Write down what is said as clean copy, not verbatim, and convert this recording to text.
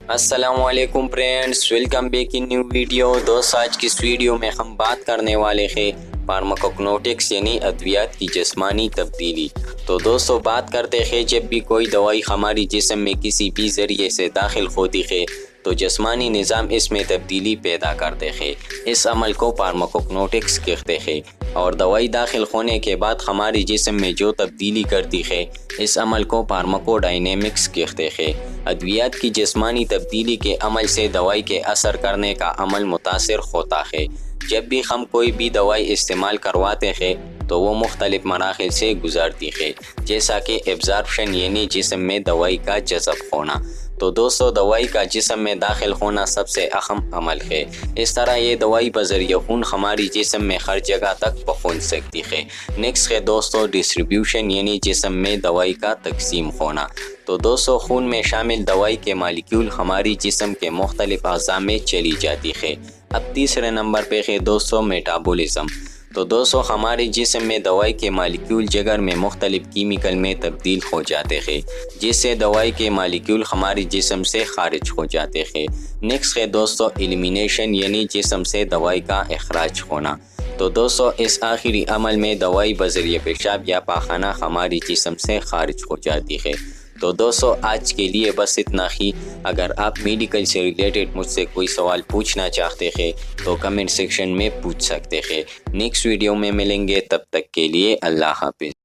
السلام علیکم friends, welcome back in new video. دوست آج کی اس ویڈیو میں ہم بات کرنے والے ہیں فارماکوگنوٹکس یعنی ادویات کی جسمانی تبدیلی۔ تو دوستو بات کرتے ہیں جب بھی کوئی دوائی ہماری جسم میں کسی بھی ذریعے سے داخل ہوتی ہے تو جسمانی نظام اس میں تبدیلی پیدا کرتے ہیں۔ اس عمل کو فارماکوگنوٹکس کہتے ہیں، اور دوائی داخل ہونے کے بعد ہماری جسم میں جو تبدیلی کرتی ہے اس عمل کو فارماکو ڈائنامکس کہتے ہیں۔ ادویات کی جسمانی تبدیلی کے عمل سے دوائی کے اثر کرنے کا عمل متاثر ہوتا ہے۔ جب بھی ہم کوئی بھی دوائی استعمال کرواتے ہیں تو وہ مختلف مراحل سے گزرتی ہے، جیسا کہ ایبزارپشن یعنی جسم میں دوائی کا جذب ہونا۔ تو دوستو دوائی کا جسم میں داخل ہونا سب سے اہم عمل ہے۔ اس طرح یہ دوائی بذریعہ خون ہماری جسم میں ہر جگہ تک پہنچ سکتی ہے۔ نیکسٹ ہے دوستو ڈسٹریبیوشن یعنی جسم میں دوائی کا تقسیم ہونا۔ تو دوستو خون میں شامل دوائی کے مالیکیول ہماری جسم کے مختلف اعضاء میں چلی جاتی ہے۔ اب تیسرے نمبر پہ ہے دوستو میٹابولزم۔ تو دوستو ہمارے جسم میں دوائی کے مالیکیول جگر میں مختلف کیمیکل میں تبدیل ہو جاتے ہیں، جس سے دوائی کے مالیکیول ہماری جسم سے خارج ہو جاتے ہیں۔ نیکسٹ ہے دوستو ایلیمینیشن یعنی جسم سے دوائی کا اخراج ہونا۔ تو دوستو اس آخری عمل میں دوائی بذریعہ پیشاب یا پاخانہ ہماری جسم سے خارج ہو جاتی ہے۔ تو دوستو آج کے لیے بس اتنا ہی۔ اگر آپ میڈیکل سے ریلیٹڈ مجھ سے کوئی سوال پوچھنا چاہتے ہیں تو کمنٹ سیکشن میں پوچھ سکتے ہیں۔ نیکسٹ ویڈیو میں ملیں گے، تب تک کے لیے اللہ حافظ۔